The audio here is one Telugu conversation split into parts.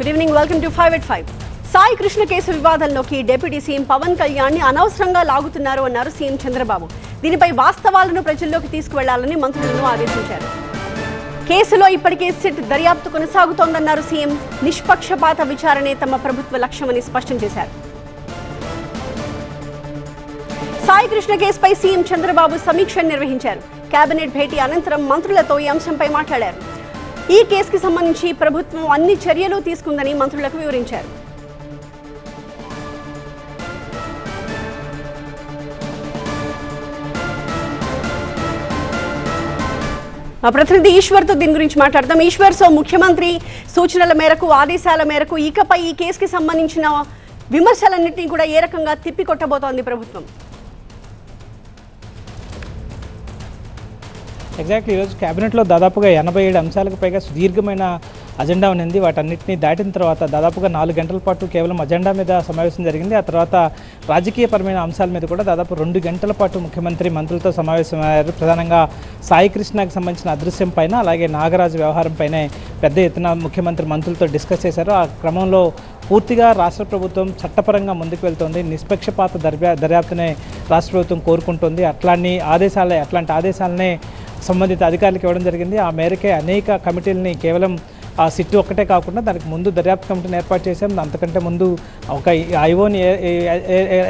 Good evening, welcome to 5 at 5. Sai Krishna case వివాదంలోకి డిప్యూటీ సీఎం పవన్ కళ్యాణ్ ని అనవసరంగా లాగుతున్నారు అన్నారు సీఎం చంద్రబాబు. దీనిపై వాస్తవాలను ప్రజల్లోకి తీసుకువెళ్లాలని మంత్రులను ఆదేశించారు. కేసులో ఇప్పటికే సిట్ దర్యాప్తు కొనసాగుతోందన్నారు సీఎం. నిష్పక్షపాత విచారణే తమ ప్రభుత్వ లక్ష్యమని స్పష్టం చేశారు. సాయి కృష్ణ కేసుపై సీఎం చంద్రబాబు సమీక్ష నిర్వహించారు. కేబినెట్ భేటీ అనంతరం మంత్రులతో ఈ అంశంపై మాట్లాడారు. ఈ కేసుకి సంబంధించి ప్రభుత్వం అన్ని చర్యలు తీసుకుందని మంత్రులకు వివరించారు. మా ప్రతినిధి ఈశ్వర్తో దీని గురించి మాట్లాడతాం. ఈశ్వర్, సో ముఖ్యమంత్రి సూచనల మేరకు, ఆదేశాల మేరకు ఇకపై ఈ కేసుకి సంబంధించిన విమర్శలన్నింటినీ కూడా ఏ రకంగా తిప్పికొట్టబోతోంది ప్రభుత్వం? ఎగ్జాక్ట్లీ ఈరోజు క్యాబినెట్లో దాదాపుగా 87 అంశాలకు పైగా సుదీర్ఘమైన అజెండా ఉన్నది. వాటన్నిటిని దాటిన తర్వాత దాదాపుగా 4 గంటల పాటు కేవలం అజెండా మీద సమావేశం జరిగింది. ఆ తర్వాత రాజకీయపరమైన అంశాల మీద కూడా దాదాపు 2 గంటల పాటు ముఖ్యమంత్రి మంత్రులతో సమావేశమయ్యారు. ప్రధానంగా సాయి కృష్ణకు సంబంధించిన అదృశ్యం పైన, అలాగే నాగరాజు వ్యవహారం పైనే పెద్ద ఎత్తున ముఖ్యమంత్రి మంత్రులతో డిస్కస్ చేశారు. ఆ క్రమంలో పూర్తిగా రాష్ట్ర ప్రభుత్వం చట్టపరంగా ముందుకు వెళ్తోంది. నిష్పక్షపాత దర్యాప్తునే రాష్ట్ర ప్రభుత్వం కోరుకుంటుంది. అట్లాంటి ఆదేశాలనే సంబంధిత అధికారులకు ఇవ్వడం జరిగింది. ఆ మేరకే అనేక కమిటీలని కేవలం ఆ సిట్టు ఒక్కటే కాకుండా దానికి ముందు దర్యాప్తు కమిటీని ఏర్పాటు చేసాం. అంతకంటే ముందు ఒక ఐఓని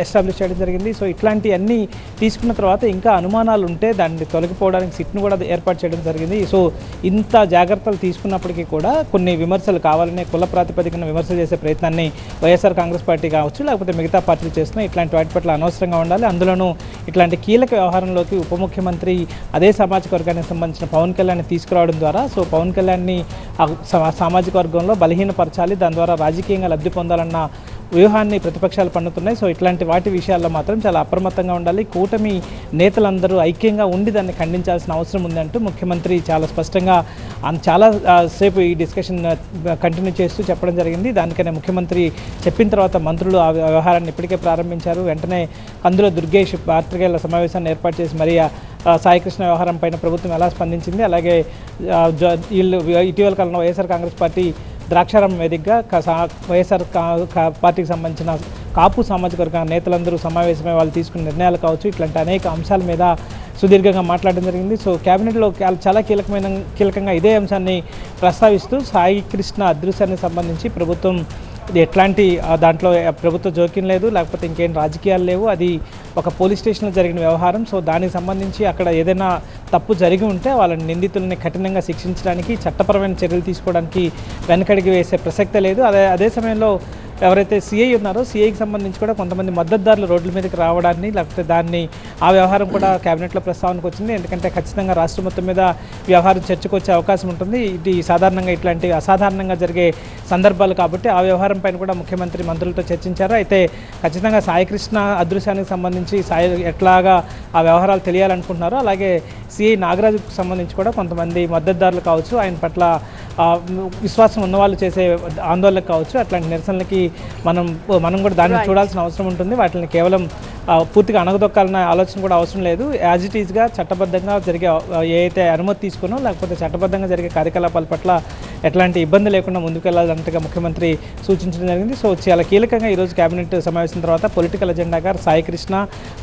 ఎస్టాబ్లిష్ చేయడం జరిగింది. సో ఇట్లాంటివన్నీ తీసుకున్న తర్వాత ఇంకా అనుమానాలు ఉంటే దాన్ని తొలగిపోవడానికి సిట్ను కూడా ఏర్పాటు చేయడం జరిగింది. సో ఇంత జాగ్రత్తలు తీసుకున్నప్పటికీ కూడా కొన్ని విమర్శలు కావాలనే కుల ప్రాతిపదికన విమర్శలు చేసే ప్రయత్నాన్ని వైఎస్ఆర్ కాంగ్రెస్ పార్టీ కావచ్చు, లేకపోతే మిగతా పార్టీలు చేస్తున్నాయి. ఇట్లాంటి వాటి పట్ల అనవసరంగా ఉండాలి. అందులోనూ ఇట్లాంటి కీలక వ్యవహారంలోకి ఉప ముఖ్యమంత్రి అదే సామాజిక వర్గానికి సంబంధించిన పవన్ కళ్యాణ్ని తీసుకురావడం ద్వారా సో పవన్ కళ్యాణ్ని సామాజిక వర్గంలో బలహీనపరచాలి, దాని ద్వారా రాజకీయంగా లబ్ధి పొందాలన్న వ్యూహాన్ని ప్రతిపక్షాలు పన్నుతున్నాయి. సో ఇట్లాంటి వాటి విషయాల్లో మాత్రం చాలా అప్రమత్తంగా ఉండాలి. కూటమి నేతలందరూ ఐక్యంగా ఉండి దాన్ని ఖండించాల్సిన అవసరం ఉందంటూ ముఖ్యమంత్రి చాలా స్పష్టంగా చాలా సేపు ఈ డిస్కషన్ కంటిన్యూ చేస్తూ చెప్పడం జరిగింది. దానికనే ముఖ్యమంత్రి చెప్పిన తర్వాత మంత్రులు ఆ వ్యవహారాన్ని ఇప్పటికే ప్రారంభించారు. వెంటనే అందులో దుర్గేష్ పాత్రికేయుల సమావేశాన్ని ఏర్పాటు చేసి మరి సాయికృష్ణ వ్యవహారం పైన ప్రభుత్వం ఎలా స్పందించింది, అలాగే ఇటీవల కాలంలో వైఎస్ఆర్ కాంగ్రెస్ పార్టీ ద్రాక్షారం వేదికగా వైఎస్ఆర్ పార్టీకి సంబంధించిన కాపు సామాజిక వర్గ నేతలందరూ సమావేశమై వాళ్ళు తీసుకున్న నిర్ణయాలు కావచ్చు, ఇట్లాంటి అనేక అంశాల మీద సుదీర్ఘంగా మాట్లాడడం జరిగింది. సో క్యాబినెట్లో చాలా కీలకంగా ఇదే అంశాన్ని ప్రస్తావిస్తూ సాయి కృష్ణ అదృశ్యానికి సంబంధించి ప్రభుత్వం ఎట్లాంటి దాంట్లో ప్రభుత్వ జోక్యం లేదు, లేకపోతే ఇంకేం రాజకీయాలు లేవు, అది ఒక పోలీస్ స్టేషన్లో జరిగిన వ్యవహారం. సో దానికి సంబంధించి అక్కడ ఏదైనా తప్పు జరిగి ఉంటే వాళ్ళని నిందితులని కఠినంగా శిక్షించడానికి, చట్టపరమైన చర్యలు తీసుకోవడానికి వెనకడికి వేసే ప్రసక్తే లేదు. అదే సమయంలో ఎవరైతే సిఐ ఉన్నారో సిఐకి సంబంధించి కూడా కొంతమంది మద్దతుదారులు రోడ్ల మీదకి రావడాన్ని, లేకపోతే దాన్ని ఆ వ్యవహారం కూడా క్యాబినెట్లో ప్రస్తావనకు వచ్చింది. ఎందుకంటే ఖచ్చితంగా రాష్ట్రం మొత్తం మీద వ్యవహారం చర్చకు వచ్చే అవకాశం ఉంటుంది. ఇది సాధారణంగా ఇట్లాంటి అసాధారణంగా జరిగే సందర్భాలు కాబట్టి ఆ వ్యవహారం పైన కూడా ముఖ్యమంత్రి మంత్రులతో చర్చించారు. అయితే ఖచ్చితంగా సాయికృష్ణ అదృశ్యానికి సంబంధించి ఎట్లాగా ఆ వ్యవహారాలు తెలియాలనుకుంటున్నారో, అలాగే సిఐ నాగరాజుకు సంబంధించి కూడా కొంతమంది మద్దతుదారులు కావచ్చు, ఆయన పట్ల విశ్వాసం ఉన్నవాళ్ళు చేసే ఆందోళనకు కావచ్చు, అట్లాంటి నిరసనలకి మనం కూడా దాన్ని చూడాల్సిన అవసరం ఉంటుంది. వాటిని కేవలం పూర్తిగా అణగదొక్కాలన్న ఆలోచన కూడా అవసరం లేదు. యాజ్ ఇట్ ఈజ్గా చట్టబద్ధంగా జరిగే ఏదైతే అనుమతి తీసుకునో లేకపోతే చట్టబద్ధంగా జరిగే కార్యకలాపాల పట్ల ఎట్లాంటి ఇబ్బంది లేకుండా ముందుకెళ్లాలంటగా ముఖ్యమంత్రి సూచించడం జరిగింది. సో చాలా కీలకంగా ఈరోజు కేబినెట్ సమావేశం తర్వాత పొలిటికల్ ఎజెండాగా సాయి కృష్ణ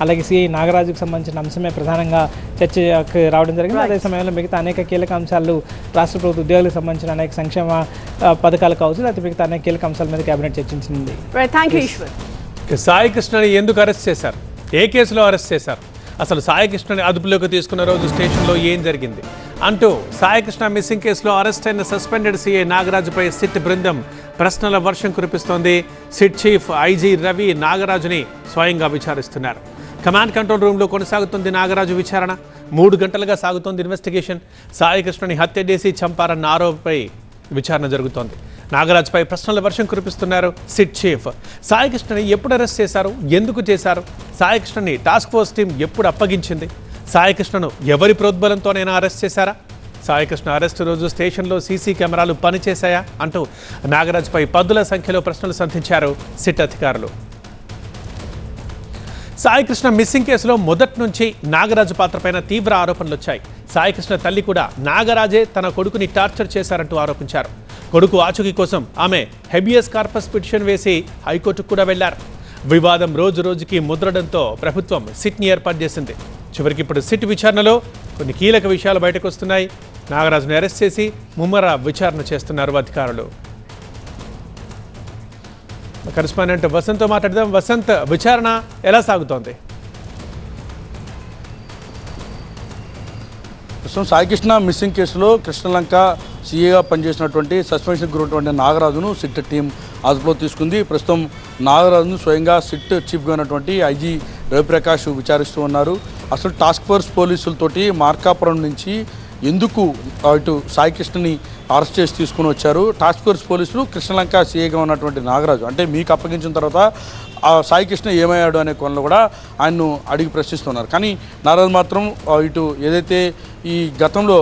అలాగే సిఐ నాగరాజుకు సంబంధించిన అంశమే ప్రధానంగా చర్చకు రావడం జరిగింది. అదే సమయంలో మిగతా అనేక కీలక అంశాలు, రాష్ట్ర ప్రభుత్వ ఉద్యోగులకు సంబంధించిన అనేక సంక్షేమ పథకాలు కావచ్చు, లేకపోతే మిగతా అనేక కీలక అంశాల మీద కేబినెట్ చర్చించింది. సాయి కృష్ణని ఎందుకు అరెస్ట్ చేశారు, ఏ కేసులో అరెస్ట్ చేశారు, అసలు సాయి కృష్ణని అదుపులోకి తీసుకున్న రోజు స్టేషన్లో ఏం జరిగింది అంటూ సాయి కృష్ణ మిస్సింగ్ కేసులో అరెస్ట్ అయిన సస్పెండెడ్ సిఐ నాగరాజుపై సిట్ బృందం ప్రశ్నల వర్షం కురిపిస్తోంది. సిట్ చీఫ్ ఐజీ రవి నాగరాజుని స్వయంగా విచారిస్తున్నారు. కమాండ్ కంట్రోల్ రూమ్లో కొనసాగుతుంది నాగరాజు విచారణ. 3 గంటలుగా సాగుతోంది ఇన్వెస్టిగేషన్. సాయి కృష్ణని హత్య చేసి చంపారన్న ఆరోపణపై విచారణ జరుగుతోంది. నాగరాజుపై ప్రశ్నల వర్షం కురిపిస్తున్నారు సిట్ చీఫ్. సాయి కృష్ణని ఎప్పుడు అరెస్ట్ చేశారు, ఎందుకు చేశారు, సాయి కృష్ణని టాస్క్ ఫోర్స్ టీం ఎప్పుడు అప్పగించింది, సాయి కృష్ణను ఎవరి ప్రోద్బలంతోనైనా అరెస్ట్ చేశారా, సాయి కృష్ణ అరెస్టు రోజు స్టేషన్లో సీసీ కెమెరాలు పనిచేశాయా అంటూ నాగరాజుపై పదుల సంఖ్యలో ప్రశ్నలు సంధించారు సిట్ అధికారులు. సాయి కృష్ణ మిస్సింగ్ కేసులో మొదటి నుంచి నాగరాజు పాత్రపైన తీవ్ర ఆరోపణలు వచ్చాయి. సాయి కృష్ణ తల్లి కూడా నాగరాజే తన కొడుకుని టార్చర్ చేశారంటూ ఆరోపించారు. కొడుకు ఆచూకీ కోసం ఆమె హెబియస్ కార్పస్ పిటిషన్ వేసి హైకోర్టుకు కూడా వెళ్లారు. వివాదం రోజు రోజుకి ముద్రడంతో ప్రభుత్వం సిట్ని ఏర్పాటు చేసింది. చివరికి ఇప్పుడు సిట్ విచారణలో కొన్ని కీలక విషయాలు బయటకు వస్తున్నాయి. నాగరాజును అరెస్ట్ చేసి ముమ్మర విచారణ చేస్తున్నారు అధికారులు. కరెస్పాండెంట్ వసంత్తో మాట్లాడదాం. వసంత్, విచారణ ఎలా సాగుతోంది? ప్రస్తుతం సాయికృష్ణ మిస్సింగ్ కేసులో కృష్ణలంక సీఏగా పనిచేసినటువంటి సస్పెన్షన్ గురైనటువంటి నాగరాజును సిట్ టీం అదుపులో తీసుకుంది. ప్రస్తుతం నాగరాజును స్వయంగా సిట్ చీఫ్గా ఉన్నటువంటి ఐజీ రవిప్రకాష్ విచారిస్తూ ఉన్నారు. అసలు టాస్క్ ఫోర్స్ పోలీసులతోటి మార్కాపురం నుంచి ఎందుకు ఇటు సాయికృష్ణని అరెస్ట్ చేసి తీసుకుని వచ్చారు? టాస్క్ ఫోర్స్ పోలీసులు కృష్ణలంక సీఏగా ఉన్నటువంటి నాగరాజు అంటే మీకు అప్పగించిన తర్వాత ఆ సాయికృష్ణ ఏమయ్యాడు అనే కోణంలో కూడా ఆయన్ను అడిగి ప్రశ్నిస్తున్నారు. కానీ నాగరాజు మాత్రం ఇటు ఏదైతే ఈ గతంలో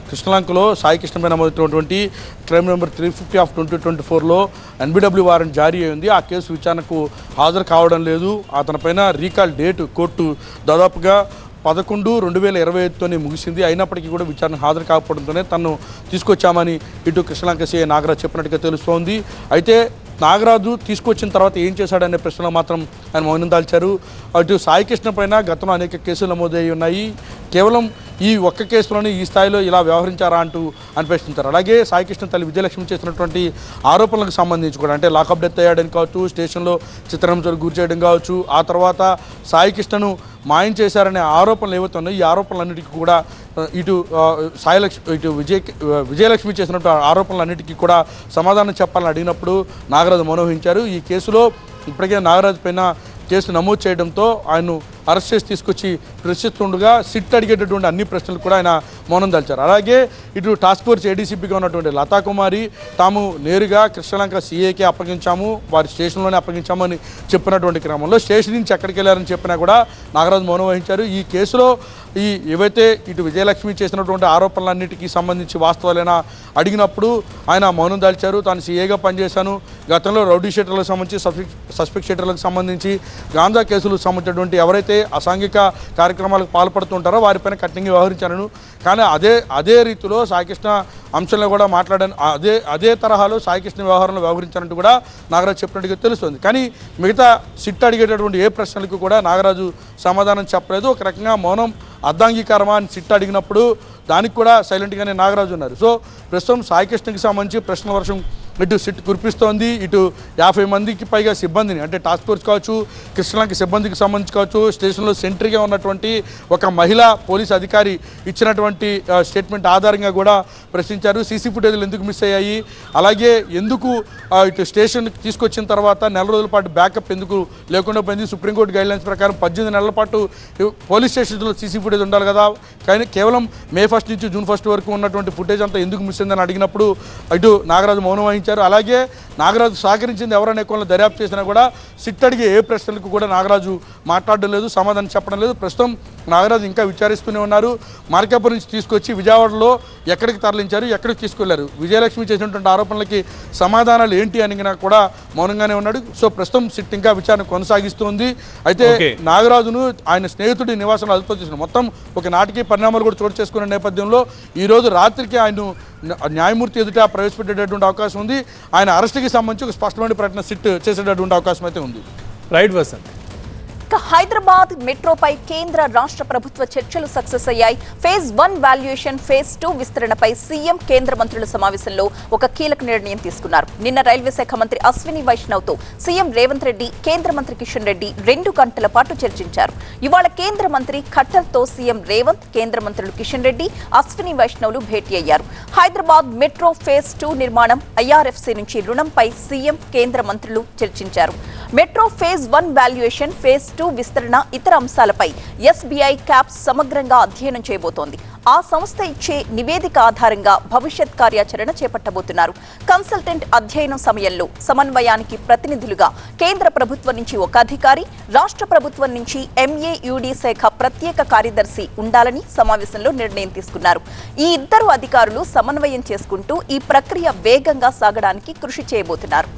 కృష్ణలంకలో సాయికృష్ణ పైన నమోదైనటువంటి క్రైమ్ నెంబర్ 350/2024లో NBW వారెంట్ జారీ అయింది. ఆ కేసు విచారణకు హాజరు కావడం లేదు. అతనిపైన రీకాల్ డేట్ కోర్టు దాదాపుగా 11/2025తోనే ముగిసింది. అయినప్పటికీ కూడా విచారణ హాజరు కాకపోవడంతోనే తను తీసుకొచ్చామని ఇటు కృష్ణలంక సీఐ నాగరాజు చెప్పినట్టుగా తెలుస్తోంది. అయితే నాగరాజు తీసుకొచ్చిన తర్వాత ఏం చేశాడనే ప్రశ్నలో మాత్రం ఆయన మౌనం దాల్చారు. అటు సాయికృష్ణ పైన గతంలో అనేక కేసులు నమోదయ్యి ఉన్నాయి. కేవలం ఈ ఒక్క కేసులోనే ఈ స్థాయిలో ఇలా వ్యవహరించారా అంటూ ప్రశ్నించారు. అలాగే సాయికృష్ణ తల్లి విజయలక్ష్మి చేసినటువంటి ఆరోపణలకు సంబంధించి కూడా అంటే లాకప్ డెత్ అయ్యాడని కావచ్చు, స్టేషన్లో చిత్రహింసలకు గురి చేయడం కావచ్చు, ఆ తర్వాత సాయికృష్ణను మాయం చేశారనే ఆరోపణలు ఏవైతే ఉన్నాయో ఈ ఆరోపణలన్నిటికీ కూడా ఇటు విజయలక్ష్మి చేసినట్టు ఆరోపణలన్నిటికీ కూడా సమాధానం చెప్పాలని అడిగినప్పుడు నాగరాజు మౌనం వహించారు. ఈ కేసులో ఇప్పటికే నాగరాజు పైన కేసు నమోదు చేయడంతో ఆయన్ను అరెస్ట్ చేసి తీసుకొచ్చి ప్రశ్నిస్తుండగా సిట్ అడిగేటటువంటి అన్ని ప్రశ్నలు కూడా ఆయన మౌనం దాల్చారు. అలాగే ఇటు టాస్క్ ఫోర్స్ ఏడీసీపీగా ఉన్నటువంటి లతాకుమారి తాము నేరుగా కృష్ణలంక సీఏకే అప్పగించాము, వారి స్టేషన్లోనే అప్పగించాము అని చెప్పినటువంటి క్రమంలో స్టేషన్ నుంచి ఎక్కడికి వెళ్ళారని చెప్పినా కూడా నాగరాజు మౌనం వహించారు. ఈ కేసులో ఏవైతే ఇటు విజయలక్ష్మి చేసినటువంటి ఆరోపణలన్నిటికీ సంబంధించి వాస్తవాలైనా అడిగినప్పుడు ఆయన మౌనం దాల్చారు. తాను సీఏగా పనిచేశాను, గతంలో రౌడీ షీటర్లకు సంబంధించి సస్పెక్ట్ షీటర్లకు సంబంధించి గాంజా కేసులకు సంబంధించినటువంటి ఎవరైతే అసాంఘిక కార్యక్రమాలకు పాల్పడుతుంటారో వారిపైన కఠినంగా వ్యవహరించాను. కానీ అదే రీతిలో సాయికృష్ణ అంశంలో కూడా మాట్లాడాను, అదే తరహాలో సాయికృష్ణ వ్యవహారంలో వ్యవహరించానంటూ కూడా నాగరాజు చెప్పినట్టుగా తెలుస్తుంది. కానీ మిగతా సిట్ అడిగేటటువంటి ఏ ప్రశ్నలకు కూడా నాగరాజు సమాధానం చెప్పలేదు. ఒక రకంగా మౌనం అర్ధాంగీకారమా అని సిట్ అడిగినప్పుడు దానికి కూడా సైలెంట్గానే నాగరాజు ఉన్నారు. సో ప్రస్తుతం సాయికృష్ణకి సంబంధించి ప్రశ్నల వర్షం ఇటు సిట్ కురిపిస్తోంది. ఇటు 50 మందికి పైగా సిబ్బందిని అంటే టాస్క్ ఫోర్స్ కావచ్చు, కృష్ణలంక సిబ్బందికి సంబంధించి కావచ్చు, స్టేషన్లో సెంట్రీగా ఉన్నటువంటి ఒక మహిళా పోలీస్ అధికారి ఇచ్చినటువంటి స్టేట్మెంట్ ఆధారంగా కూడా ప్రశ్నించారు. సీసీ ఫుటేజ్లు ఎందుకు మిస్ అయ్యాయి, అలాగే ఎందుకు ఇటు స్టేషన్కి తీసుకొచ్చిన తర్వాత నెల రోజుల పాటు బ్యాకప్ ఎందుకు లేకుండా పోయింది, సుప్రీంకోర్టు గైడ్లైన్స్ ప్రకారం 18 నెలల పాటు పోలీస్ స్టేషన్లో సీసీ ఫుటేజ్ ఉండాలి కదా, కానీ కేవలం May 1 నుంచి June 1 వరకు ఉన్నటువంటి ఫుటేజ్ అంతా ఎందుకు మిస్ అయిందని అడిగినప్పుడు ఇటు నాగరాజు మౌనం వహించారు. అలాగే నాగరాజు సహకరించింది ఎవరనే కోణంలో దర్యాప్తు చేసినా కూడా సిట్ అడిగే ఏ ప్రశ్నలకు కూడా నాగరాజు మాట్లాడడం లేదు, సమాధానం చెప్పడం లేదు. ప్రస్తుతం నాగరాజు ఇంకా విచారిస్తూనే ఉన్నారు. మార్కాపురం నుంచి తీసుకొచ్చి విజయవాడలో ఎక్కడికి తరలించారు, ఎక్కడికి తీసుకెళ్లారు, విజయలక్ష్మి చేసినటువంటి ఆరోపణలకి సమాధానాలు ఏంటి అని కూడా మౌనంగానే ఉన్నాడు. సో ప్రస్తుతం సిట్ ఇంకా విచారణ కొనసాగిస్తుంది. అయితే నాగరాజును ఆయన స్నేహితుడి నివాసంలో అదుపులో చేసిన మొత్తం ఒక నాటికీ పరిణామాలు కూడా చోటు చేసుకున్న నేపథ్యంలో ఈరోజు రాత్రికి ఆయన న్యాయమూర్తి ఎదుట ప్రవేశపెట్టేటటువంటి అవకాశం ఉంది. ఆయన అరెస్ట్కి సంబంధించి ఒక స్పష్టమైన ప్రకటన సిట్ చేసేటటువంటి అవకాశం అయితే ఉంది. రైట్ వసంత్. హైదరాబాద్ మెట్రోపై కేంద్ర రాష్ట్ర ప్రభుత్వ చర్చలు సక్సెస్ అయ్యాయి. ఫేజ్ 1 వాల్యుయేషన్, ఫేజ్ 2 విస్తరణపై సీఎం కేంద్ర మంత్రుల సమావేశంలో ఒక కీలక నిర్ణయం తీసుకున్నారు. నిన్న రైల్వే శాఖ మంత్రి అశ్విని వైష్ణవ్తో సీఎం రేవంత్ రెడ్డి, కేంద్ర మంత్రి కిషన్ రెడ్డి 2 గంటల పాటు చర్చించారు. ఇవాళ కేంద్ర మంత్రి ఖట్టర్తో సీఎం రేవంత్, కేంద్ర మంత్రులు కిషన్ రెడ్డి, అశ్విని వైష్ణవ్లు భేటీ అయ్యారు. హైదరాబాద్ మెట్రో ఫేజ్ 2 నిర్మాణం, ఐఆర్ఎఫ్సీ నుంచి రుణంపై సీఎం, కేంద్ర మంత్రులు చర్చించారు. మెట్రో ఫేజ్ 1 వాల్యుయేషన్, ఫేజ్ 2 విస్తరణ, ఇతర అంశాలపై ఎస్బీఐ క్యాప్స్ సమగ్రంగా అధ్యయనం చేయబోతోంది. ఆ సంస్థ ఇచ్చే నివేదిక ఆధారంగా భవిష్యత్ కార్యాచరణ చేపట్టబోతున్నారు. కన్సల్టెంట్ అధ్యయనం సమయంలో సమన్వయానికి ప్రతినిధులుగా కేంద్ర ప్రభుత్వం నుంచి ఒక అధికారి, రాష్ట్ర ప్రభుత్వం నుంచి ఎంఏయుడి శాఖ ప్రత్యేక కార్యదర్శి ఉండాలని సమావేశంలో నిర్ణయం తీసుకున్నారు. ఈ ఇద్దరు అధికారులు సమన్వయం చేసుకుంటూ ఈ ప్రక్రియ వేగంగా సాగడానికి కృషి చేయబోతున్నారు.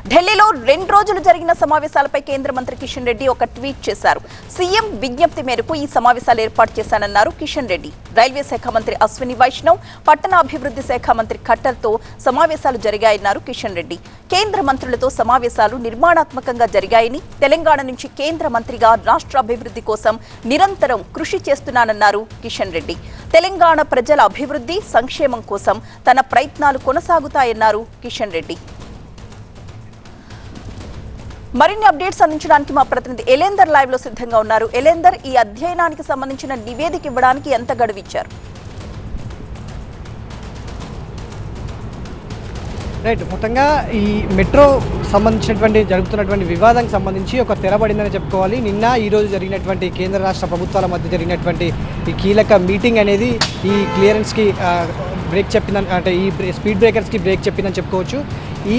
ఢిల్లీలో 2 రోజులు జరిగిన సమావేశాలపై కేంద్ర మంత్రి కిషన్ రెడ్డి ఒక ట్వీట్ చేశారు. సీఎం విజ్ఞప్తి మేరకు ఈ సమావేశాలు ఏర్పాటు చేశానన్నారు కిషన్ రెడ్డి. రైల్వే శాఖ మంత్రి అశ్విని వైష్ణవ్, పట్టణాభివృద్ధి శాఖ మంత్రి ఖట్టర్తో సమావేశాలు జరిగాయన్నారు కిషన్ రెడ్డి. కేంద్ర మంత్రులతో సమావేశాలు నిర్మాణాత్మకంగా జరిగాయని, తెలంగాణ నుంచి కేంద్ర మంత్రిగా రాష్ట్ర అభివృద్ధి కోసం నిరంతరం కృషి చేస్తున్నానన్నారు కిషన్ రెడ్డి. తెలంగాణ ప్రజల అభివృద్ధి, సంక్షేమం కోసం తన ప్రయత్నాలు కొనసాగుతాయన్నారు కిషన్ రెడ్డి. మరిన్ని అప్డేట్స్ అందించడానికి మా ప్రతినిధి ఎలేందర్ లైవ్ లో సిద్ధంగా ఉన్నారు. ఎలేందర్, ఈ అధ్యయనానికి సంబంధించిన నివేదిక ఇవ్వడానికి ఎంత గడువు ఇచ్చారు? రైట్, మొత్తంగా ఈ మెట్రో సంబంధించినటువంటి జరుగుతున్నటువంటి వివాదానికి సంబంధించి ఒక తెరబడిందని చెప్పుకోవాలి. నిన్న ఈరోజు జరిగినటువంటి కేంద్ర రాష్ట్ర ప్రభుత్వాల మధ్య జరిగినటువంటి ఈ కీలక మీటింగ్ అనేది ఈ క్లియరెన్స్కి బ్రేక్ చెప్పిందని, అంటే ఈ స్పీడ్ బ్రేకర్స్కి బ్రేక్ చెప్పిందని చెప్పుకోవచ్చు. ఈ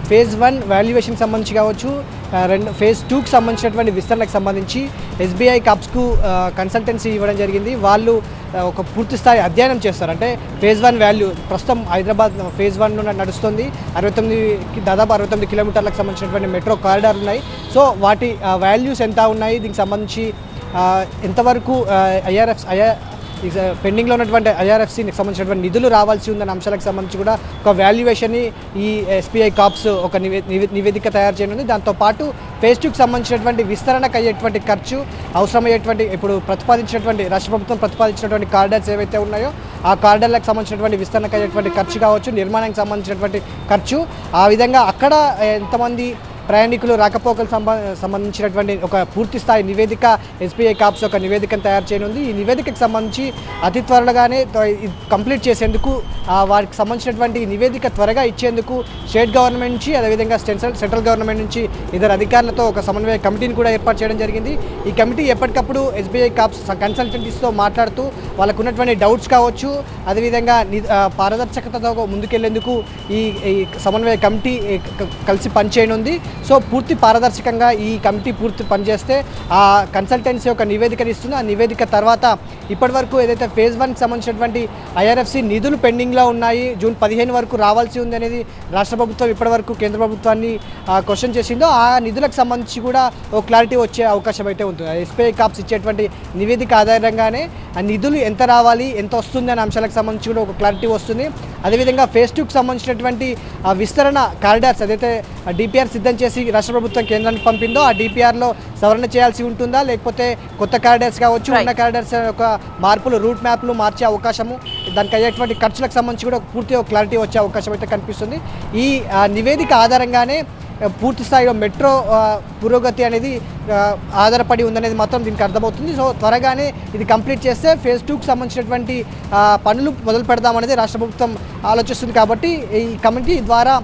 ఫేజ్ 1 వాల్యుయేషన్కి సంబంధించి కావచ్చు, ఫేజ్ 2కి సంబంధించినటువంటి విస్తరణకు సంబంధించి SBI కాప్స్కు కన్సల్టెన్సీ ఇవ్వడం జరిగింది. వాళ్ళు ఒక పూర్తి స్థాయి అధ్యయనం చేస్తారు. అంటే ఫేజ్ 1 వాల్యూ ప్రస్తుతం హైదరాబాద్ ఫేజ్ 1 నడుస్తుంది. దాదాపు 69 కిలోమీటర్లకు సంబంధించినటువంటి మెట్రో కారిడార్లు ఉన్నాయి. సో వాటి వాల్యూస్ ఎంత ఉన్నాయి, దీనికి సంబంధించి ఎంతవరకు పెండింగ్లో ఉన్నటువంటి IRFCకి సంబంధించినటువంటి నిధులు రావాల్సి ఉందన్న అంశాలకు సంబంధించి కూడా ఒక వాల్యుయేషన్ని ఈ SBI కాప్స్ ఒక నివేదిక తయారు చేయనుంది. దాంతోపాటు ఫేజ్ 2కి సంబంధించినటువంటి విస్తరణకు అయ్యేటువంటి ఖర్చు, అవసరమయ్యేటువంటి ఇప్పుడు ప్రతిపాదించినటువంటి రాష్ట్ర ప్రభుత్వం ప్రతిపాదించినటువంటి కారిడార్స్ ఏవైతే ఉన్నాయో ఆ కారిడార్లకు సంబంధించినటువంటి విస్తరణకు అయ్యేటువంటి ఖర్చు కావచ్చు, నిర్మాణానికి సంబంధించినటువంటి ఖర్చు, ఆ విధంగా అక్కడ ఎంతమంది ప్రయాణికులు రాకపోకలు సంబంధించినటువంటి ఒక పూర్తి స్థాయి నివేదిక SBI కాప్స్ ఒక నివేదికను తయారు చేయనుంది. ఈ నివేదికకు సంబంధించి అతి త్వరగానే కంప్లీట్ చేసేందుకు, వారికి సంబంధించినటువంటి నివేదిక త్వరగా ఇచ్చేందుకు స్టేట్ గవర్నమెంట్ నుంచి, అదేవిధంగా సెంట్రల్ గవర్నమెంట్ నుంచి ఇద్దరు అధికారులతో ఒక సమన్వయ కమిటీని కూడా ఏర్పాటు చేయడం జరిగింది. ఈ కమిటీ ఎప్పటికప్పుడు SBI కాప్స్ కన్సల్టెంట్స్తో మాట్లాడుతూ వాళ్ళకు ఉన్నటువంటి డౌట్స్ కావచ్చు, అదేవిధంగా పారదర్శకతతో ముందుకెళ్లేందుకు ఈ సమన్వయ కమిటీ కలిసి పనిచేయనుంది. సో పూర్తి పారదర్శకంగా ఈ కమిటీ పూర్తి పనిచేస్తే ఆ కన్సల్టెన్సీ ఒక నివేదికను ఇస్తుంది. ఆ నివేదిక తర్వాత ఇప్పటివరకు ఏదైతే ఫేజ్ 1కి సంబంధించినటువంటి IRFC నిధులు పెండింగ్లో ఉన్నాయి, జూన్ 15 వరకు రావాల్సి ఉంది అనేది రాష్ట్ర ప్రభుత్వం ఇప్పటివరకు కేంద్ర ప్రభుత్వాన్ని క్వశ్చన్ చేసిందో, ఆ నిధులకు సంబంధించి కూడా ఒక క్లారిటీ వచ్చే అవకాశం అయితే ఉంటుంది. SBI కాప్స్ ఇచ్చేటువంటి నివేదిక ఆధారంగానే ఆ నిధులు ఎంత రావాలి, ఎంత వస్తుంది అనే అంశాలకు సంబంధించి కూడా ఒక క్లారిటీ వస్తుంది. అదేవిధంగా ఫేజ్ 2కి సంబంధించినటువంటి విస్తరణ కారిడార్స్ ఏదైతే DPR సిద్ధం చేసి రాష్ట్ర ప్రభుత్వం కేంద్రానికి పంపిందో ఆ DPRలో సవరణ చేయాల్సి ఉంటుందా, లేకపోతే కొత్త కారిడార్స్ కావచ్చు, ఉన్న కారిడార్స్ ఒక మార్పులు, రూట్ మ్యాప్లు మార్చే అవకాశము, దానికి అయ్యేటువంటి ఖర్చులకు సంబంధించి కూడా పూర్తిగా క్లారిటీ వచ్చే అవకాశం అయితే కనిపిస్తుంది. ఈ నివేదిక ఆధారంగానే పూర్తి స్థాయిలో మెట్రో పురోగతి అనేది ఆధారపడి ఉందనేది మాత్రం దీనికి అర్థమవుతుంది. సో త్వరగానే ఇది కంప్లీట్ చేస్తే ఫేజ్ 2కి సంబంధించినటువంటి పనులు మొదలు పెడదామనేది రాష్ట్ర ప్రభుత్వం ఆలోచిస్తుంది. కాబట్టి ఈ కమిటీ ద్వారా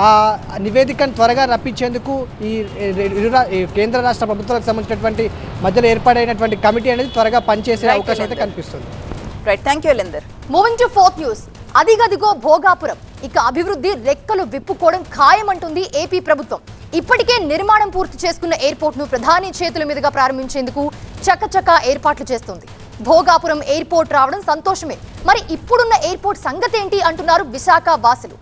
ఆ నివేదికను త్వరగా రప్పించేందుకు ఈ కేంద్ర రాష్ట్ర ప్రభుత్వాలకు సంబంధించినటువంటి మధ్యలో ఏర్పాటైనటువంటి కమిటీ అనేది త్వరగా పనిచేసే అవకాశం అయితే కనిపిస్తుంది. Right, thank you Elender. Moving to 4th news. అదిగదిగో భోగాపురం, ఇక అభివృద్ధి రెక్కలు విప్పుకోవడం ఖాయమంటుంది ఏపీ ప్రభుత్వం. ఇప్పటికే నిర్మాణం పూర్తి చేసుకున్న ఎయిర్పోర్ట్ ను ప్రధాని చేతుల మీదుగా ప్రారంభించేందుకు చకచకా ఏర్పాట్లు చేస్తుంది. భోగాపురం ఎయిర్పోర్ట్ రావడం సంతోషమే, మరి ఇప్పుడున్న ఎయిర్పోర్ట్ సంగతి ఏంటి అంటున్నారు విశాఖ వాసులు.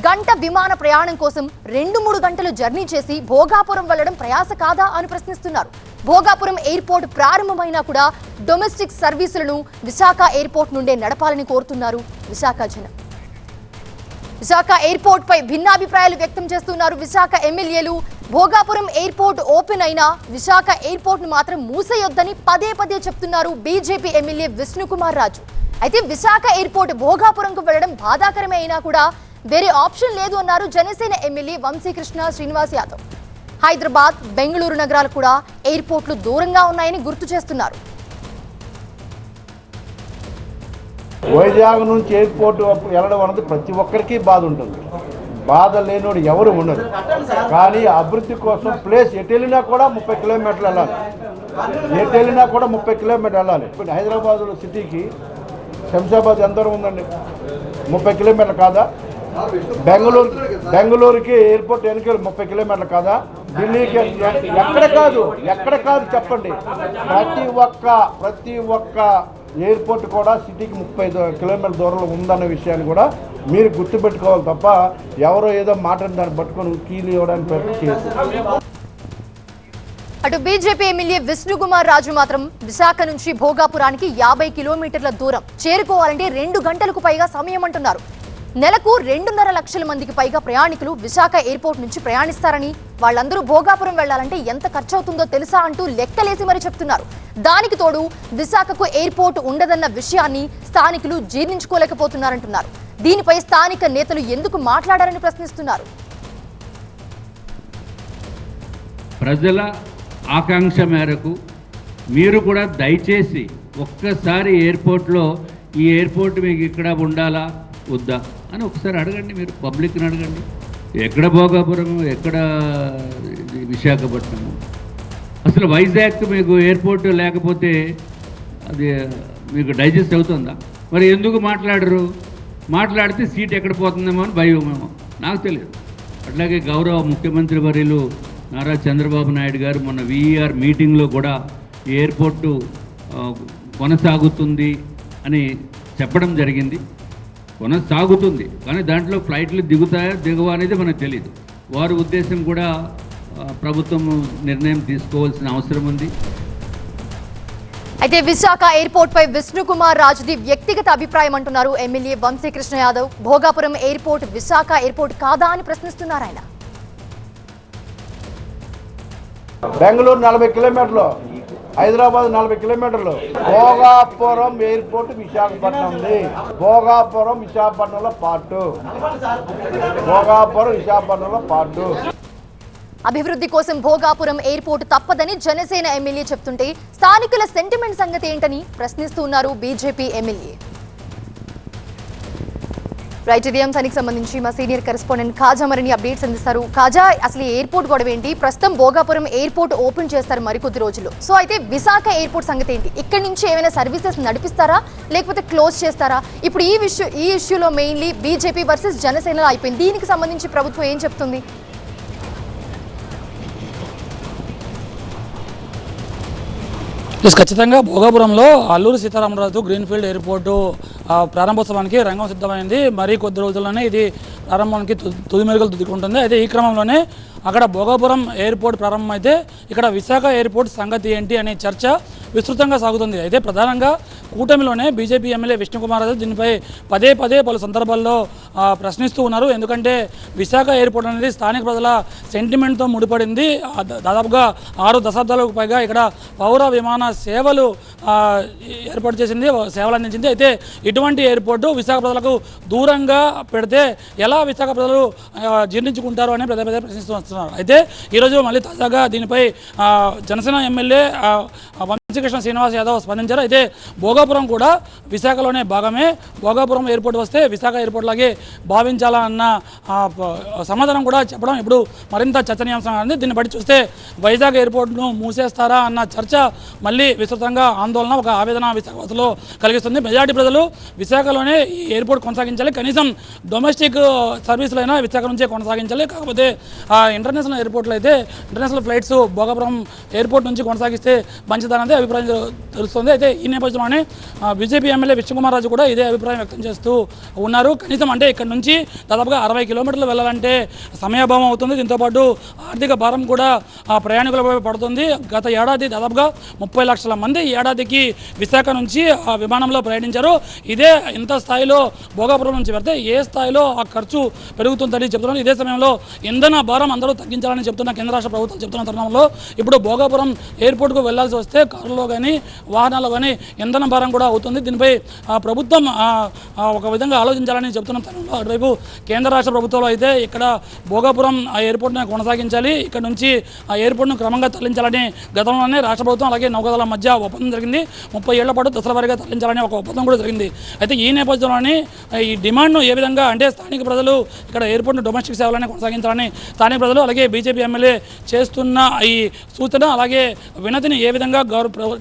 గంట విమాన ప్రయాణం కోసం 2-3 గంటలు జర్నీ చేసి భోగాపురం వెళ్లడం ప్రయాస కాదా అని ప్రశ్నిస్తున్నారు. భోగాపురం ఎయిర్పోర్ట్ ప్రారంభమైనా కూడా డొమెస్టిక్ సర్వీసులను విశాఖ ఎయిర్పోర్ట్ నుండే నడపాలని కోరుతున్నారు విశాఖ జనం. విశాఖ ఎయిర్పోర్ట్ పై భిన్నాభిప్రాయాలు వ్యక్తం చేస్తున్నారు విశాఖ ఎమ్మెల్యేలు. భోగాపురం ఎయిర్పోర్ట్ ఓపెన్ అయినా విశాఖ ఎయిర్పోర్ట్ ను మాత్రం మూసేయొద్దని పదే పదే చెప్తున్నారు బీజేపీ ఎమ్మెల్యే విష్ణుకుమార్ రాజు. అయితే విశాఖ ఎయిర్పోర్ట్ భోగాపురంకు వెళ్లడం బాధాకరమే అయినా కూడా వేరే ఆప్షన్ లేదు అన్నారు జనసేన ఎమ్మెల్యే వంశీకృష్ణ శ్రీనివాస్ యాదవ్. హైదరాబాద్, బెంగళూరు నగరాలు కూడా ఎయిర్పోర్ట్లు దూరంగా ఉన్నాయని గుర్తు చేస్తున్నారు. వైజాగ్ నుంచి ఎయిర్పోర్ట్ వెళ్ళడం అనేది ప్రతి ఒక్కరికి బాధ ఉంటుంది. బాధ లేనివాడు ఎవరు ఉండరు. కానీ అభివృద్ధి కోసం ప్లేస్ ఎటు వెళ్ళినా కూడా 30 కిలోమీటర్లు వెళ్ళాలి. ఎటు వెళ్ళినా కూడా 30 కిలోమీటర్లు వెళ్ళాలి. ఇప్పుడు హైదరాబాద్ సిటీకి శంషాబాద్ ఎంత దూరం ఉందండి? 30 కిలోమీటర్లు కాదా? బెంగళూరుకి ఎయిర్పోర్ట్ వెనక 30 కిలోమీటర్లు కాదా? ఢిల్లీకి ఎక్కడ కాదు చెప్పండి. ప్రతి ఒక్క ఎయిర్పోర్ట్ కూడా సిటీకి 30 కిలోమీటర్ల దూరంలో ఉందన్న విషయాన్ని కూడా మీరు గుర్తుపెట్టుకోవాలి తప్ప ఎవరో ఏదో మాటని దాన్ని పట్టుకొని కీలు ఇవ్వడానికి ప్రయత్నం చేయొచ్చు. అటు బీజేపీ ఎమ్మెల్యే విష్ణుకుమార్ రాజు మాత్రం విశాఖ నుంచి భోగాపురానికి 50 కిలోమీటర్ల దూరం చేరుకోవాలంటే 2 గంటలకు పైగా సమయం అంటున్నారు. నెలకు 2.5 లక్షల మందికి పైగా ప్రయాణికులు విశాఖ ఎయిర్పోర్ట్ నుంచి ప్రయాణిస్తారని, వాళ్ళందరూ భోగాపురం వెళ్లాలంటే ఎంత ఖర్చు అవుతుందో తెలుసా అంటూ లెక్కలేసి మరీ చెప్తున్నారు. దానికి తోడు విశాఖకు ఎయిర్పోర్ట్ ఉండదన్న విషయాన్ని స్థానికులు జీర్ణించుకోలేకపోతున్నారంటున్నారు. దీనిపై స్థానిక నేతలు ఎందుకు మాట్లాడారని ప్రశ్నిస్తున్నారు. ప్రజల ఆకాంక్ష మేరకు మీరు కూడా దయచేసి ఒక్కసారి ఎయిర్పోర్ట్లో ఈ ఎయిర్పోర్ట్ మీకు ఇక్కడ ఉండాలా వద్దా అని ఒకసారి అడగండి. మీరు పబ్లిక్ని అడగండి. ఎక్కడ భోగాపురం, ఎక్కడ విశాఖపట్నము, అసలు వైజాగ్ మీకు ఎయిర్పోర్ట్ లేకపోతే అది మీకు డైజెస్ట్ అవుతుందా? మరి ఎందుకు మాట్లాడరు? మాట్లాడితే సీట్ ఎక్కడ పోతుందేమో అని భయమేమో నాకు తెలియదు. అట్లాగే గౌరవ ముఖ్యమంత్రి వర్యులు నారా చంద్రబాబు నాయుడు గారు మొన్న వీఆర్ మీటింగ్లో కూడా ఎయిర్పోర్టు కొనసాగుతుంది అని చెప్పడం జరిగింది. కొనసాగుతుంది, కానీ దాంట్లో ఫ్లైట్లు దిగుతాయా దిగవా అనేది మనకు తెలియదు. వారి ఉద్దేశం కూడా ప్రభుత్వం నిర్ణయం తీసుకోవాల్సిన అవసరం ఉంది. అయితే విశాఖ ఎయిర్పోర్ట్ పై విష్ణుకుమార్ రాజుది వ్యక్తిగత అభిప్రాయం అంటున్నారు MLA Vamsikrishna Yadav. Bhogapuram airport Visakha airport కాదా అని ప్రశ్నిస్తున్నారు ఆయన. బెంగళూరు 40 కిలోమీటర్లు, హైదరాబాద్ 40 కిలోమీటర్లు. భోగాపురం ఎయిర్పోర్ట్ విశాఖపట్నంది. భోగాపురం విశాఖపట్నంలో పార్టు. భోగాపురం విశాఖపట్నంలో పార్టు. అభివృద్ధి కోసం భోగాపురం ఎయిర్పోర్ట్ తప్పదని జనసేన ఎమ్మెల్యే చెప్తుంటే స్థానికుల సెంటిమెంట్ సంగతి ఏంటని ప్రశ్నిస్తున్నారు బీజేపీ ఎమ్మెల్యే. రైట్, ఇది అంశానికి సంబంధించి మా సీనియర్ కరెస్పాండెంట్ ఖాజా మరిన్ని అప్డేట్స్ అందిస్తారు. ఖాజా, అసలు ఎయిర్పోర్ట్ గొడవ ఏంటి? ప్రస్తుతం భోగాపురం ఎయిర్పోర్ట్ ఓపెన్ చేస్తారు మరికొద్ది రోజులు. సో అయితే విశాఖ ఎయిర్పోర్ట్ సంగతి ఏంటి? ఇక్కడి నుంచి ఏమైనా సర్వీసెస్ నడిపిస్తారా లేకపోతే క్లోజ్ చేస్తారా? ఇప్పుడు ఈ ఇష్యూలో మెయిన్లీ బీజేపీ వర్సెస్ జనసేనలో అయిపోయింది. దీనికి సంబంధించి ప్రభుత్వం ఏం చెప్తుంది? ఖచ్చితంగా భోగాపురంలో అల్లూరి సీతారామరాజు గ్రీన్ఫీల్డ్ ఎయిర్పోర్టు ప్రారంభోత్సవానికి రంగం సిద్ధమైంది. మరీ కొద్ది రోజుల్లోనే ఇది ప్రారంభానికి తుది మెరుగులు దిద్దుకుంటుంది. అయితే ఈ క్రమంలోనే అక్కడ భోగాపురం ఎయిర్పోర్ట్ ప్రారంభమైతే ఇక్కడ విశాఖ ఎయిర్పోర్ట్ సంగతి ఏంటి అనే చర్చ విస్తృతంగా సాగుతుంది. అయితే ప్రధానంగా కూటమిలోనే బీజేపీ ఎమ్మెల్యే విష్ణుకుమార్ రాజు దీనిపై పదే పలు సందర్భాల్లో ప్రశ్నిస్తూ ఉన్నారు. ఎందుకంటే విశాఖ ఎయిర్పోర్ట్ అనేది స్థానిక ప్రజల సెంటిమెంట్తో ముడిపడింది. దాదాపుగా 6 దశాబ్దాలకు పైగా ఇక్కడ పౌర విమాన సేవలు ఏర్పాటు చేసింది, సేవలు అందించింది. అయితే ఇటువంటి ఎయిర్పోర్టు విశాఖ ప్రజలకు దూరంగా పెడితే ఎలా విశాఖ ప్రజలు జీర్ణించుకుంటారు అని పదే ప్రశ్నిస్తూ వస్తున్నారు. అయితే ఈరోజు మళ్ళీ తాజాగా దీనిపై జనసేన ఎమ్మెల్యే వంశీకృష్ణ శ్రీనివాస్ యాదవ్ స్పందించారు. అయితే భోగాపురం కూడా విశాఖలోనే భాగమే. భోగాపురం ఎయిర్పోర్ట్ వస్తే విశాఖ ఎయిర్పోర్ట్ లాగే భావించాలా అన్న సమాధానం కూడా చెప్పడం ఇప్పుడు మరింత చర్చనీయాంశంగా ఉంది. దీన్ని బట్టి చూస్తే వైజాగ్ ఎయిర్పోర్ట్ను మూసేస్తారా అన్న చర్చ మళ్ళీ విస్తృతంగా ఆందోళన, ఒక ఆవేదన విశాఖలో కలిగిస్తుంది. మెజారిటీ ప్రజలు విశాఖలోనే ఈ ఎయిర్పోర్ట్ కొనసాగించాలి, కనీసం డొమెస్టిక్ సర్వీసులైనా విశాఖ నుంచే కొనసాగించాలి. కాకపోతే ఇంటర్నేషనల్ ఎయిర్పోర్ట్లో అయితే ఇంటర్నేషనల్ ఫ్లైట్స్ భోగాపురం ఎయిర్పోర్ట్ నుంచి కొనసాగిస్తే మంచిదన్నదే అభిప్రాయం తెలుస్తుంది. అయితే ఈ నేపథ్యంలోనే బీజేపీ ఎమ్మెల్యే విష్ణుకుమార్ రాజు కూడా ఇదే అభిప్రాయం వ్యక్తం చేస్తూ ఉన్నారు. కనీసం అంటే ఇక్కడ నుంచి దాదాపుగా 60 కిలోమీటర్లు వెళ్ళాలంటే సమయాభావం అవుతుంది. దీంతోపాటు ఆర్థిక భారం కూడా ప్రయాణికులపై పడుతుంది. గత ఏడాది దాదాపుగా 30 లక్షల మంది ఏడాదికి విశాఖ నుంచి ఆ విమానంలో ప్రయాణించారు. ఇదే ఇంత స్థాయిలో భోగాపురం నుంచి వెళ్తే ఏ స్థాయిలో ఆ ఖర్చు పెరుగుతుందని చెప్తున్నారు. ఇదే సమయంలో ఇంధన భారం అందరూ తగ్గించాలని చెప్తున్న కేంద్ర రాష్ట్ర ప్రభుత్వం చెప్తున్న తరుణంలో ఇప్పుడు భోగాపురం ఎయిర్పోర్ట్కు వెళ్లాల్సి వస్తే కారులో కానీ వాహనాల్లో కానీ ఇంధన భారం కూడా అవుతుంది. దీనిపై ప్రభుత్వం ఒక విధంగా ఆలోచించాలని చెప్తున్న తరుణంలో అటువైపు కేంద్ర రాష్ట్ర ప్రభుత్వాలు అయితే ఇక్కడ భోగాపురం ఆ ఎయిర్పోర్ట్ని కొనసాగించాలి, ఇక్కడ నుంచి ఆ ఎయిర్పోర్ట్ను క్రమంగా తరలించాలని గతంలోనే రాష్ట్ర ప్రభుత్వం అలాగే నౌకాదళం మధ్య ఒప్పందం జరిగింది. 30 ఏళ్ల పాటు దశల వారీగా తరలించాలని ఒక ఒప్పందం కూడా జరిగింది. అయితే ఈ నేపథ్యంలోనే ఈ డిమాండ్ను ఏ విధంగా అంటే స్థానిక ప్రజలు ఇక్కడ ఎయిర్పోర్ట్ను డొమెస్టిక్ సేవలని కొనసాగించాలని స్థానిక ప్రజలు అలాగే బీజేపీ ఎమ్మెల్యే చేస్తున్న ఈ సూచన అలాగే వినతిని ఏ విధంగా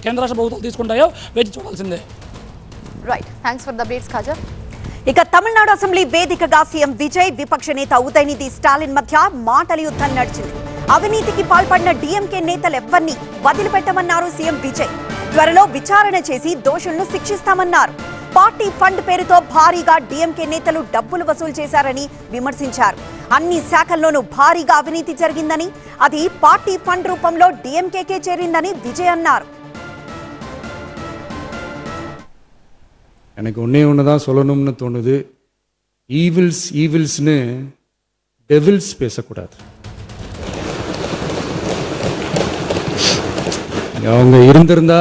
కేంద్ర రాష్ట్ర ప్రభుత్వాలు తీసుకుంటాయో వేచి చూడాల్సిందే. Right, thanks for the updates Khaja. ఇక తమిళనాడు అసెంబ్లీ వేదికగా సీఎం విజయ్, విపక్ష నేత ఉదయనిధి స్టాలిన్ మధ్య మాటల యుద్ధం నడిచింది. అవినీతికి పాల్పడిన డీఎంకే నేతలెవ్వరినీ వదిలిపెట్టమన్నారు సీఎం విజయ్. త్వరలో విచారణ చేసి దోషులను శిక్షిస్తామన్నారు. పార్టీ ఫండ్ పేరుతో భారీగా డీఎంకే నేతలు డబ్బులు వసూలు చేశారని విమర్శించారు. అన్ని శాఖల్లోనూ భారీగా అవినీతి జరిగిందని, అది పార్టీ ఫండ్ రూపంలో డీఎంకేకే చేరిందని విజయ్ అన్నారు. எனக்கு ஒன்றே ஒன்று தான் சொல்லணும்னு தோணுது. ஈவில்ஸ்னு டெவில்ஸ் பேசக்கூடாது. அவங்க இருந்திருந்தா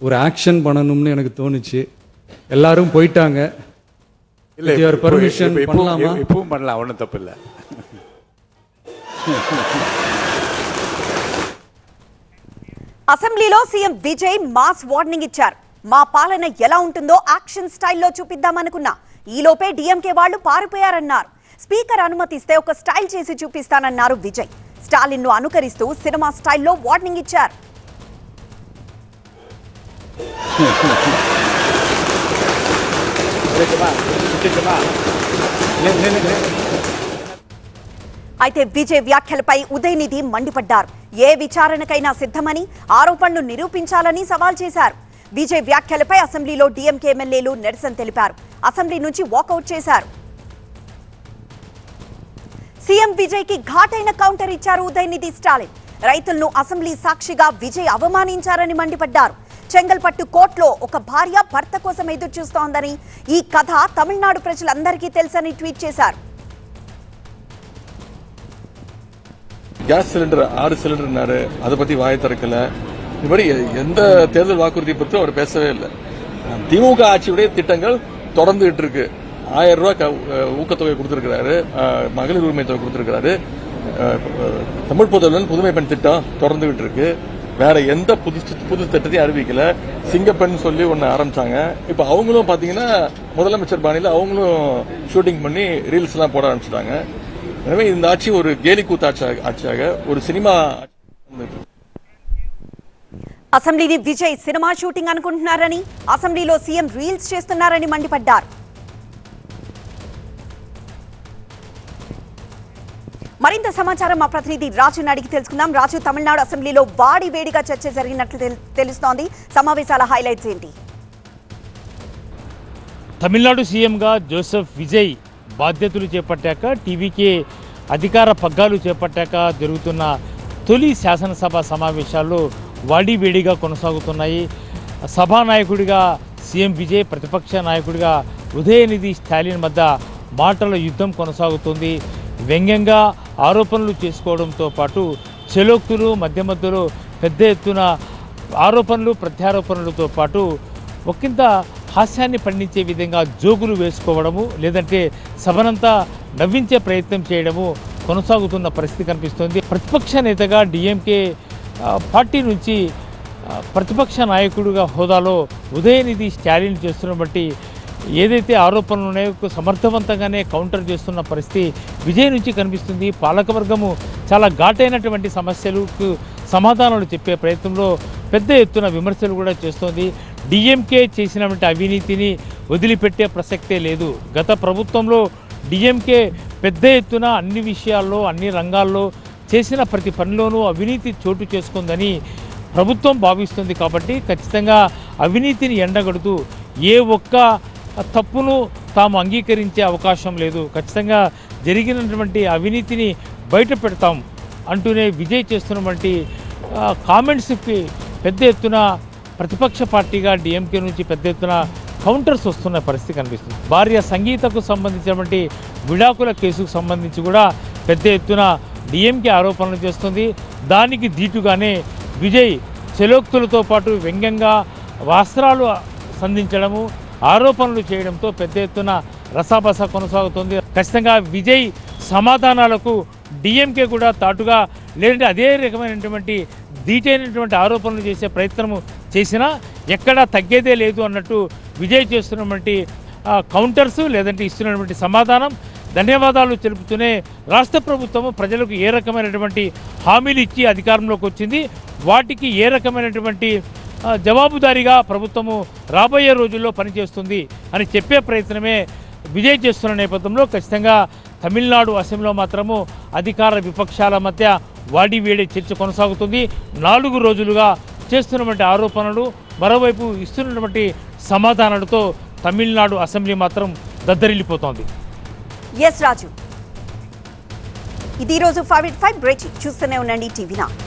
ஒரு ஆக்ஷன் பண்ணணும்னு எனக்கு தோணுச்சு. எல்லாரும் போயிட்டாங்க. பர்மிஷன் பண்ணலாமா? இப்பவும் பண்ணலாம், ஒன்றும் தப்பு இல்லை. అసెంబ్లీలో సీఎం విజయ్ మాస్ వార్నింగ్ ఇచ్చారు. మా పాలన ఎలా ఉంటుందో యాక్షన్ స్టైల్లో చూపిద్దామనుకున్నా, ఈలోపే డీఎంకే వాళ్లు పారిపోయారన్నారు. స్పీకర్ అనుమతిస్తే ఒక స్టైల్ చేసి చూపిస్తానన్నారు విజయ్. స్టాలిన్ ను అనుకరిస్తూ సినిమా స్టైల్లో వార్నింగ్ ఇచ్చారు. అయితే విజయ్ వ్యాఖ్యలపై ఉదయనిధి మండిపడ్డారు. ఏ విచారణకైనా సిద్ధమని, ఆరోపణలు నిరూపించాలని సవాల్ చేశారు. విజయ్ వ్యాఖ్యలపై అసెంబ్లీలో డీఎంకే ఎమ్మెల్యేలు నిరసన తెలిపారు. అసెంబ్లీ నుంచి వాకౌట్ చేశారు. సీఎం విజయ్ కి ఘాటైన కౌంటర్ ఇచ్చారు ఉదయనిధి స్టాలిన్. రైతులను అసెంబ్లీ సాక్షిగా విజయ్ అవమానించారని మండిపడ్డారు. చెంగల్పట్టు కోర్టులో ఒక భార్య భర్త కోసం ఎదురు చూస్తోందని, ఈ కథ తమిళనాడు ప్రజలందరికీ తెలుసని ట్వీట్ చేశారు. கேஸ் சிலிண்டர் 6 சிலிண்டர்னாரு, அதை பத்தி வாயை திறக்கல. இது மாதிரி எந்த தேர்தல் வாக்குறுதி பற்றி அவர் பேசவே இல்லை. திமுக ஆட்சியுடைய திட்டங்கள் தொடர்ந்துகிட்டு இருக்கு. 1000 ரூபாய் ஊக்கத்தொகை கொடுத்திருக்கிறாரு, மகளிர் உரிமை தொகை கொடுத்திருக்கிறாரு, தமிழ் புதுமை பெண் திட்டம் தொடர்ந்துகிட்டு இருக்கு. வேற எந்த புது திட்டத்தையும் அறிவிக்கல. சிங்கப்பெண் சொல்லி ஒன்னு ஆரம்பிச்சாங்க. இப்ப அவங்களும் பாத்தீங்கன்னா முதலமைச்சர் பாணியில அவங்களும் ஷூட்டிங் பண்ணி ரீல்ஸ் எல்லாம் போட ஆரம்பிச்சிட்டாங்க. எனவே இந்த ஆட்சி ஒரு கேலி கூத்து ஆட்சியாக, ஒரு சினிமா. అసెంబ్లీని విజయ్ సినిమా షూటింగ్ అనుకుంటున్నారని, అసెంబ్లీలో సీఎం రీల్స్ చేస్తున్నారని మండిపడ్డారు. మరింత సమాచారం మా ప్రతినిధి రాజుని అడిగి తెలుసుకుందాం. రాజు, తమిళనాడు అసెంబ్లీలో వాడి వేడిగా చర్చ జరిగినట్లు తెలుస్తోంది. సమావేశాల హైలైట్స్ ఏంటి? తమిళనాడు సీఎంగా జోసెఫ్ విజయ్ బాధ్యతలు చేపట్టాక, టీవీకే అధికార పగ్గాలు చేపట్టాక జరుగుతున్న తొలి శాసనసభ సమావేశాల్లో వాడివేడిగా కొనసాగుతున్నాయి. సభానాయకుడిగా సీఎం విజయ్, ప్రతిపక్ష నాయకుడిగా ఉదయనిధి స్టాలిన్ మధ్య మాటల యుద్ధం కొనసాగుతుంది. వ్యంగ్యంగా ఆరోపణలు చేసుకోవడంతో పాటు చెలోక్తులు మధ్యలో పెద్ద ఎత్తున ఆరోపణలు ప్రత్యారోపణలతో పాటు ఒకంత హాస్యాన్ని పండించే విధంగా జోకులు వేసుకోవడము, లేదంటే సభనంతా నవ్వించే ప్రయత్నం చేయడము కొనసాగుతున్న పరిస్థితి కనిపిస్తుంది. ప్రతిపక్ష నేతగా డిఎంకే పార్టీ నుంచి ప్రతిపక్ష నాయకుడిగా హోదాలో ఉదయనిధి స్టాలిన్ చేస్తున్న బట్టి ఏదైతే ఆరోపణలు ఉన్నాయో సమర్థవంతంగానే కౌంటర్ చేస్తున్న పరిస్థితి విజయ్ నుంచి కనిపిస్తుంది. పాలకవర్గము చాలా ఘాటైనటువంటి సమస్యలకు సమాధానాలు చెప్పే ప్రయత్నంలో పెద్ద ఎత్తున విమర్శలు కూడా చేస్తోంది. డిఎంకే చేసినటువంటి అవినీతిని వదిలిపెట్టే ప్రసక్తే లేదు. గత ప్రభుత్వంలో డిఎంకే పెద్ద ఎత్తున అన్ని విషయాల్లో, అన్ని రంగాల్లో చేసిన ప్రతి పనిలోనూ అవినీతి చోటు చేసుకుందని ప్రభుత్వం భావిస్తుంది. కాబట్టి ఖచ్చితంగా అవినీతిని ఎండగడుతూ ఏ ఒక్క తప్పును తాము అంగీకరించే అవకాశం లేదు. ఖచ్చితంగా జరిగినటువంటి అవినీతిని బయట పెడతాం అంటూనే విజయ్ చేస్తున్నటువంటి కామెంట్స్కి పెద్ద ఎత్తున ప్రతిపక్ష పార్టీగా డిఎంకే నుంచి పెద్ద ఎత్తున కౌంటర్స్ వస్తున్న పరిస్థితి కనిపిస్తుంది. భార్య సంగీతకు సంబంధించినటువంటి విడాకుల కేసుకు సంబంధించి కూడా పెద్ద ఎత్తున డిఎంకే ఆరోపణలు చేస్తుంది. దానికి దీటుగానే విజయ్ చెలోక్తులతో పాటు వ్యంగ్యంగా వస్త్రాలు సంధించడము, ఆరోపణలు చేయడంతో పెద్ద ఎత్తున రసాబస కొనసాగుతుంది. ఖచ్చితంగా విజయ్ సమాధానాలకు డిఎంకే కూడా తాటుగా, లేదంటే అదే రకమైనటువంటి ధీటైనటువంటి ఆరోపణలు చేసే ప్రయత్నము చేసినా ఎక్కడా తగ్గేదే లేదు అన్నట్టు విజయ్ చేస్తున్నటువంటి కౌంటర్స్, లేదంటే ఇస్తున్నటువంటి సమాధానం ధన్యవాదాలు తెలుపుతూనే రాష్ట్ర ప్రభుత్వము ప్రజలకు ఏ రకమైనటువంటి హామీలు ఇచ్చి అధికారంలోకి వచ్చింది, వాటికి ఏ రకమైనటువంటి జవాబుదారీగా ప్రభుత్వము రాబోయే రోజుల్లో పనిచేస్తుంది అని చెప్పే ప్రయత్నమే విజయ్ చేస్తున్న నేపథ్యంలో ఖచ్చితంగా తమిళనాడు అసెంబ్లీలో మాత్రము అధికార విపక్షాల మధ్య వాడివేడి చర్చ కొనసాగుతుంది. 4 రోజులుగా చేస్తున్నటువంటి ఆరోపణలు, మరోవైపు ఇస్తున్నటువంటి సమాధానాలతో తమిళనాడు అసెంబ్లీ మాత్రం దద్దరిల్లిపోతోంది. ఎస్ రాజు, ఇది ఈరోజు 5 బ్రేకింగ్. చూస్తూనే ఉండండి టీవీ9.